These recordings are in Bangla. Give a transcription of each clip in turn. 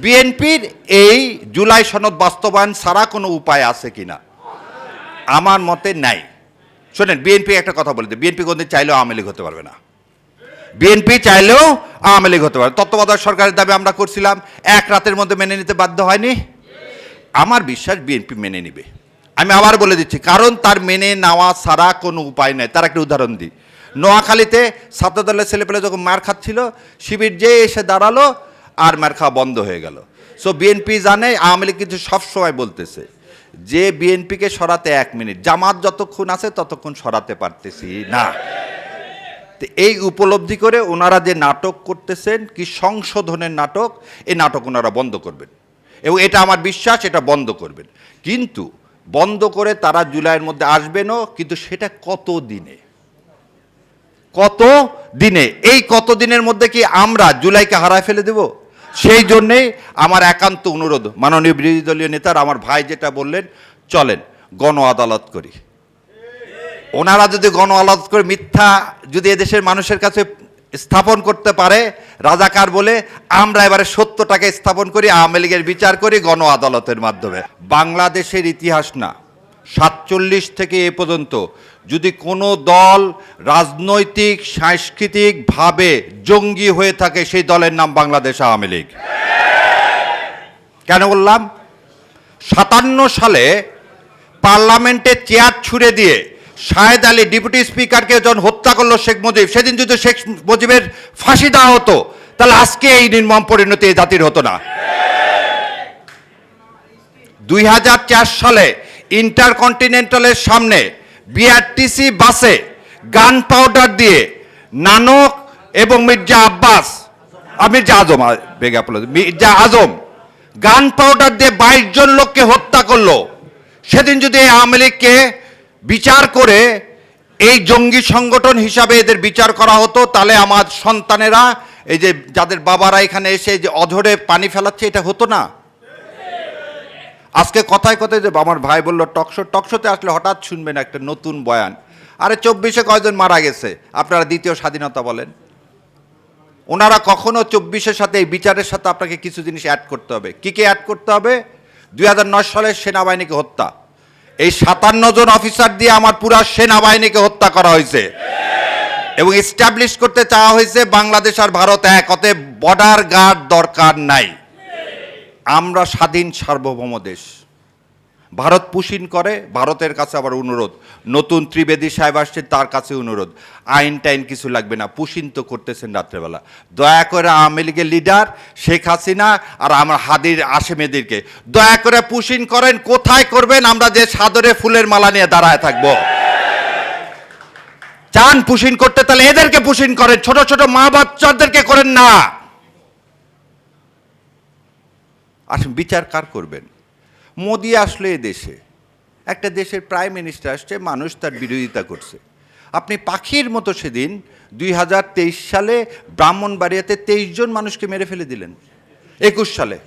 বিএনপির এই জুলাই সনদ বাস্তবায়ন ছাড়া কোনো উপায় আছে কিনা? আমার মতে নাই। শোনেন, বিএনপি একটা কথা বলে দেয়, বিএনপি কোনদিন চাইলেও আওয়ামী লীগ হতে পারবে না। বিএনপি চাইলেও আওয়ামী লীগ হতে পারবে। তত্ত্বাবধায়ক সরকারের দাবি আমরা করছিলাম, এক রাতের মধ্যে মেনে নিতে বাধ্য হয়নি। আমার বিশ্বাস বিএনপি মেনে নিবে। আমি আবার বলে দিচ্ছি, কারণ তার মেনে নেওয়া ছাড়া কোনো উপায় নেই। তার একটা উদাহরণ দিই, নোয়াখালীতে ছাত্রদলের ছেলেপেলে যখন মার খাচ্ছিল, শিবির যে এসে দাঁড়ালো আর মার খাওয়া বন্ধ হয়ে গেল। সো বিএনপি জানে, আওয়ামী লীগ কিন্তু সবসময় বলতেছে যে বিএনপিকে সরাতে 1 মিনিট, জামাত যতক্ষণ আছে ততক্ষণ সরাতে পারতেছি না। তো এই উপলব্ধি করে ওনারা যে নাটক করতেছেন, কি সংশোধনের নাটক, এই নাটক ওনারা বন্ধ করবেন এবং এটা আমার বিশ্বাস, এটা বন্ধ করবেন। কিন্তু বন্ধ করে তারা জুলাইয়ের মধ্যে আসবেনও, কিন্তু সেটা কত দিনে, এই কত দিনের মধ্যে কি আমরা জুলাইকে হারায় ফেলে দেব? সেই জন্যেই আমার একান্ত অনুরোধ, মাননীয় বিরোধী দলীয় নেতার আমার ভাই যেটা বললেন, চলেন গণ আদালত করি। ওনারা যদি গণ আদালত করে মিথ্যা যদি এদেশের মানুষের কাছে স্থাপন করতে পারে রাজাকার বলে, আমরা এবারে সত্যটাকে স্থাপন করি, আওয়ামী লীগের বিচার করি গণ আদালতের মাধ্যমে। বাংলাদেশের ইতিহাস না, 47 থেকে এ পর্যন্ত যদি কোনো দল রাজনৈতিক সাংস্কৃতিকভাবে জঙ্গি হয়ে থাকে, সেই দলের নাম বাংলাদেশ আওয়ামী লীগ। কেন বললাম? 57 সালে পার্লামেন্টে চেয়ার ছুড়ে দিয়ে শাহেদ আলী ডেপুটি স্পিকারকে যখন হত্যা করলো শেখ মুজিব, সেদিন যদি শেখ মুজিবের ফাঁসি দেওয়া হতো, তাহলে আজকে এই নির্মম পরিণতি এই জাতির হতো না। 2004 সালে ইন্টারকন্টিনেন্টালের সামনে বিআরটিসি বাসে গান পাউডার দিয়ে নানক এবং মির্জা আজম গান পাউডার দিয়ে 22 জন লোককে হত্যা করলো। সেদিন যদি এই আওয়ামী লীগকে বিচার করে এই জঙ্গি সংগঠন হিসাবে এদের বিচার করা হতো, তাহলে আমার সন্তানেরা, এই যে যাদের বাবারা এখানে এসে যে অধরে পানি ফেলাচ্ছে, এটা হতো না। আজকে কথায় কথায় যে আমার ভাই বললো টকশোতে আসলে হঠাৎ শুনবেন একটা নতুন বয়ান, আরে 24-এ কয়জন মারা গেছে, আপনারা দ্বিতীয় স্বাধীনতা বলেন। ওনারা কখনো 24-এর সাথে এই বিচারের সাথে আপনাকে কিছু জিনিস অ্যাড করতে হবে। কি অ্যাড করতে হবে? 2009 সালের সেনাবাহিনীকে হত্যা, এই 57 জন অফিসার দিয়ে আমার পুরা সেনাবাহিনীকে হত্যা করা হয়েছে এবং এস্টাবলিশ করতে চাওয়া হয়েছে বাংলাদেশ আর ভারত এক, অতএব বর্ডার গার্ড দরকার নাই। আমরা স্বাধীন সার্বভৌম দেশ। ভারত পুশিন করে, ভারতের কাছে আবার অনুরোধ, নতুন ত্রিবেদী সাহেব আসছে, তার কাছে অনুরোধ, আইন টাইন কিছু লাগবে না, পুশিন তো করতেছেন রাত্রেবেলা। দয়া করে আওয়ামী লীগের লিডার শেখ হাসিনা আর আমার হাদির আশেমেদেরকে দয়া করে পুশিন করেন। কোথায় করবেন? আমরা যে সাদরে ফুলের মালা নিয়ে দাঁড়ায় থাকবো। চান পুশিন করতে, তাহলে এদেরকে পুশিন করেন, ছোট ছোট মা বাচ্চাদেরকে করেন না। আসুন, বিচার কার করবেন? মোদি আসলে এ দেশে, একটা দেশের প্রাইম মিনিস্টার আসছে, মানুষ তার বিরোধিতা করছে। আপনি পাখির মতো সেদিন 2023 সালে ব্রাহ্মণবাড়িয়াতে 23 জন মানুষকে মেরে ফেলে দিলেন। 21 সালে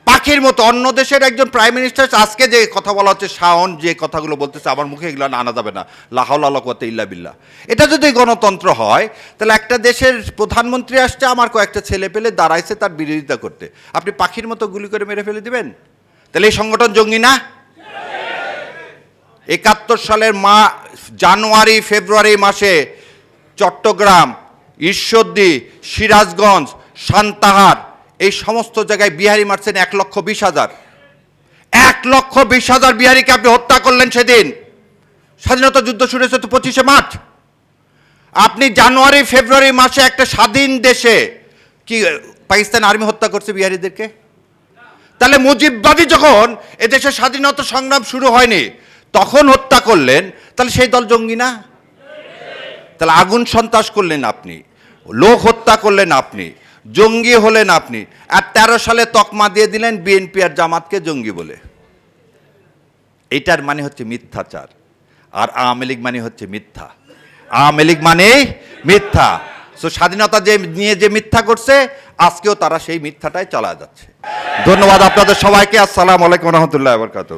পাখির মতো অন্য দেশের একজন প্রাইম মিনিস্টার, আজকে যে কথা বলা হচ্ছে, শাওন যে কথাগুলো বলতেছে, আমার মুখে এগুলো আনা যাবে না, লা হাওলা ওয়ালা কুওয়াতা ইল্লা বিল্লাহ। এটা যদি গণতন্ত্র হয়, তাহলে একটা দেশের প্রধানমন্ত্রী আসছে, আমার কয়েকটা ছেলে পেলে দাঁড়াইছে তার বিরোধিতা করতে, আপনি পাখির মতো গুলি করে মেরে ফেলে দিবেন? তাহলে এই সংগঠন জঙ্গি না? 71 সালের জানুয়ারি ফেব্রুয়ারি মাসে চট্টগ্রাম, ঈশ্বরদী, সিরাজগঞ্জ, সান্তাহার, এই সমস্ত জায়গায় বিহারি মারছেন 1,20,000। 1,20,000 বিহারিকে আপনি হত্যা করলেন সেদিন। স্বাধীনতা যুদ্ধ শুরু হয়েছে তো 25শে মার্চ। আপনি জানুয়ারি ফেব্রুয়ারি মাসে একটা স্বাধীন দেশে কি পাকিস্তান আর্মি হত্যা করছে বিহারিদেরকে? তাহলে মুজিববাদী যখন এদেশে স্বাধীনতা সংগ্রাম শুরু হয়নি তখন হত্যা করলেন, তাহলে সেই দল জঙ্গি না? তাহলে আগুন সন্ত্রাস করলেন আপনি, লোক হত্যা করলেন আপনি, জঙ্গি হলেন আপনি, আর 13 সালে তকমা দিয়ে দিলেন বিএনপি আর জামাতকে জঙ্গি বলে। এটার মানে হচ্ছে মিথ্যাচার। আর আওয়ামী লীগ মানে হচ্ছে মিথ্যা। আওয়ামী লীগ মানে মিথ্যা। সো স্বাধীনতা যে নিয়ে যে মিথ্যা করছে, আজকেও তারা সেই মিথ্যাটাই চালা যাচ্ছে। ধন্যবাদ আপনাদের সবাইকে। আসসালামু আলাইকুম রহমতুল্লাহ বরকাত।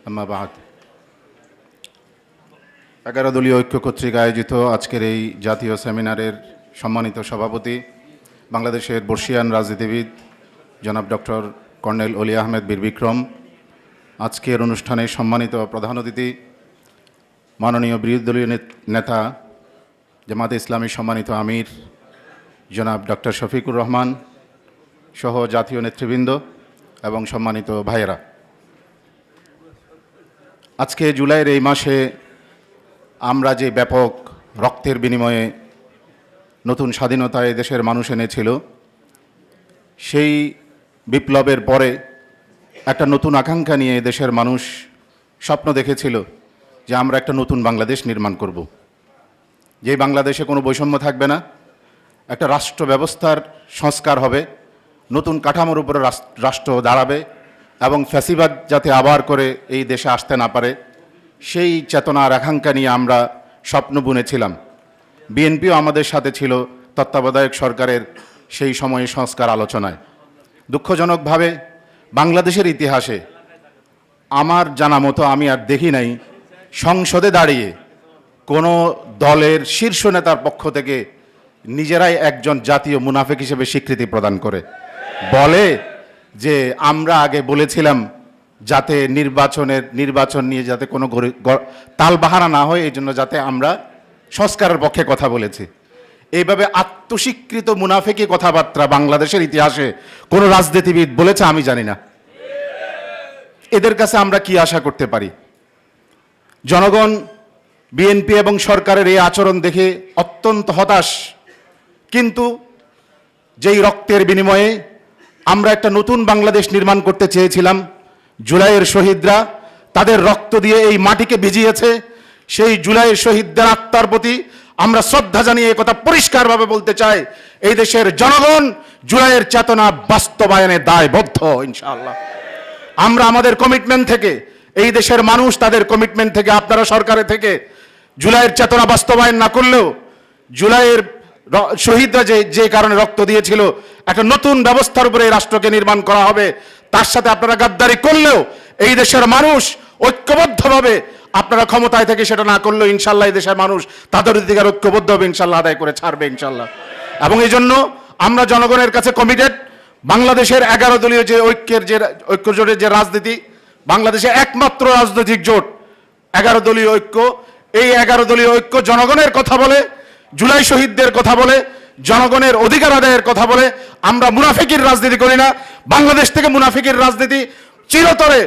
আম্মা বাদ, 11 দলীয় ঐক্য কর্তৃক আয়োজিত আজকের এই জাতীয় সেমিনারের সম্মানিত সভাপতি, বাংলাদেশের বর্ষিয়ান রাজনীতিবিদ জনাব ডক্টর কর্নেল অলি আহমেদ বীর বিক্রম, আজকের অনুষ্ঠানে সম্মানিত প্রধান অতিথি মাননীয় বিরোধী দলীয় নেতা জামাতে ইসলামী সম্মানিত আমির জনাব ডক্টর শফিকুর রহমান সহ জাতীয় নেতৃবৃন্দ এবং সম্মানিত ভাইয়েরা, আজকে জুলাইয়ের এই মাসে আমরা যে ব্যাপক রক্তের বিনিময়ে নতুন স্বাধীনতা এই দেশের মানুষ এনেছিল, সেই বিপ্লবের পরে একটা নতুন আকাঙ্ক্ষা নিয়ে দেশের মানুষ স্বপ্ন দেখেছিল যে আমরা একটা নতুন বাংলাদেশ নির্মাণ করব, যে বাংলাদেশে কোনো বৈষম্য থাকবে না, একটা রাষ্ট্র ব্যবস্থার সংস্কার হবে, নতুন কাঠামোর উপরে রাষ্ট্র দাঁড়াবে এবং ফ্যাসিবাদ যাতে আবার করে এই দেশে আসতে না পারে, সেই চেতনার আকাঙ্ক্ষা নিয়ে আমরা স্বপ্ন বুনেছিলাম। বিএনপিও আমাদের সাথে ছিল তত্ত্বাবধায়ক সরকারের সেই সময়ে সংস্কার আলোচনায়। দুঃখজনকভাবে বাংলাদেশের ইতিহাসে আমার জানা মতো আমি আর দেখি নাই সংসদে দাঁড়িয়ে কোনো দলের শীর্ষ নেতার পক্ষ থেকে নিজেরাই একজন জাতীয় মুনাফিক হিসেবে স্বীকৃতি প্রদান করে বলে যে আমরা আগে বলেছিলাম যাতে নির্বাচন নিয়ে যাতে কোনো তালবাহানা না হয়, এই জন্য যাতে আমরা সংস্কারের পক্ষে কথা বলেছি। এইভাবে আত্মস্বীকৃত মুনাফিকি কথাবার্তা বাংলাদেশের ইতিহাসে কোনো রাজনীতিবিদ বলেছে আমি জানি না। এদের কাছে আমরা কি আশা করতে পারি? জনগণ বিএনপি এবং সরকারের এই আচরণ দেখে অত্যন্ত হতাশ, কিন্তু যেই রক্তের বিনিময়ে আমরা একটা নতুন বাংলাদেশ নির্মাণ করতে চেয়েছিলাম, জুলাইয়ের শহীদরা তাদের রক্ত দিয়ে এই মাটিকে ভিজিয়েছে, সেই জুলাইয়ের শহীদদের আত্মার প্রতি আমরা শ্রদ্ধা জানিয়ে কথা পরিষ্কারভাবে বলতে চাই, এই দেশের জনগণ জুলাইয়ের চেতনা বাস্তবায়নে দায়বদ্ধ ইনশাআল্লাহ। আমরা আমাদের কমিটমেন্ট থেকে, এই দেশের মানুষ তাদের কমিটমেন্ট থেকে, আপনারা সরকারের থেকে জুলাইয়ের চেতনা বাস্তবায়ন না করলেও জুলাইয়ের শহীদরা যে কারণে রক্ত দিয়েছিল, একটা নতুন ব্যবস্থার উপরে এই রাষ্ট্রকে নির্মাণ করা হবে, তার সাথে আপনারা গাদ্দারি করলেও এই দেশের মানুষ ঐক্যবদ্ধভাবে, আপনারা ক্ষমতায় থেকে সেটা না করলেও ইনশাল্লাহ এই দেশের মানুষ তাদের অধিকার ঐক্যবদ্ধ হবে ইনশাল্লাহ, আদায় করে ছাড়বে ইনশাল্লাহ। এবং এই জন্য আমরা জনগণের কাছে কমিটেড। বাংলাদেশের 11 দলীয় যে ঐক্য জোটের যে রাজনীতি, বাংলাদেশে একমাত্র রাজনৈতিক জোট 11 দলীয় ঐক্য, এই 11 দলীয় ঐক্য জনগণের কথা বলে, জুলাই শহীদদের কথা বলে, জনগণের অধিকার আদায়ের কথা বলে। আমরা মুনাফিকির রাজনীতি করি না। বাংলাদেশ থেকে মুনাফিকির রাজনীতি চিরতরে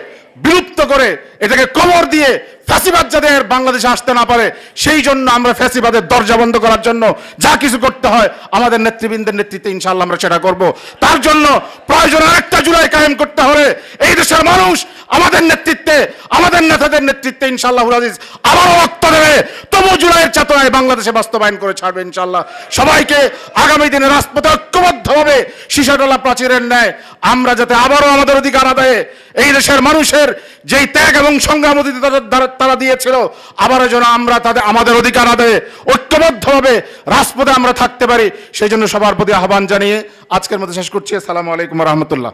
বিলুপ্ত করে এটাকে কবর দিয়ে ফ্যাসিবাদ যাতে বাংলাদেশে আসতে না পারে, সেই জন্য আমরা ফ্যাসিবাদের দরজা বন্ধ করার জন্য যা কিছু করতে হয় আমাদের নেতৃবৃন্দের নেতৃত্বে ইনশাআল্লাহ আমরা সেটা করব। তার জন্য প্রয়োজন আরেকটা জুলাই কায়েম করতে হবে। এই দেশের মানুষ আমাদের নেতৃত্বে, আমাদের নেতাদের নেতৃত্বে ইনশাআল্লাহুল আজিজ আবারও রক্ত দেবে, তবু জুলাইয়ের চেতনায় বাংলাদেশে বাস্তবায়ন করে ছাড়বে ইনশাআল্লাহ। সবাইকে আগামী দিনে রাজপথে ঐক্যবদ্ধভাবে সীসাটলা প্রাচীরের ন্যায় আমরা যাতে আবারও আমাদের অধিকার আদায়ে, এই দেশের মানুষের যেই ত্যাগ এবং সংগ্রাম তারা দিয়েছিল, আবারও যেন আমরা আমাদের অধিকার আদায়ে ঐক্যবদ্ধভাবে রাজপথে আমরা থাকতে পারি, সেই জন্য সবার প্রতি আহ্বান জানিয়ে আজকের মতো শেষ করছি। আসসালামু আলাইকুম ওয়া রাহমাতুল্লাহ।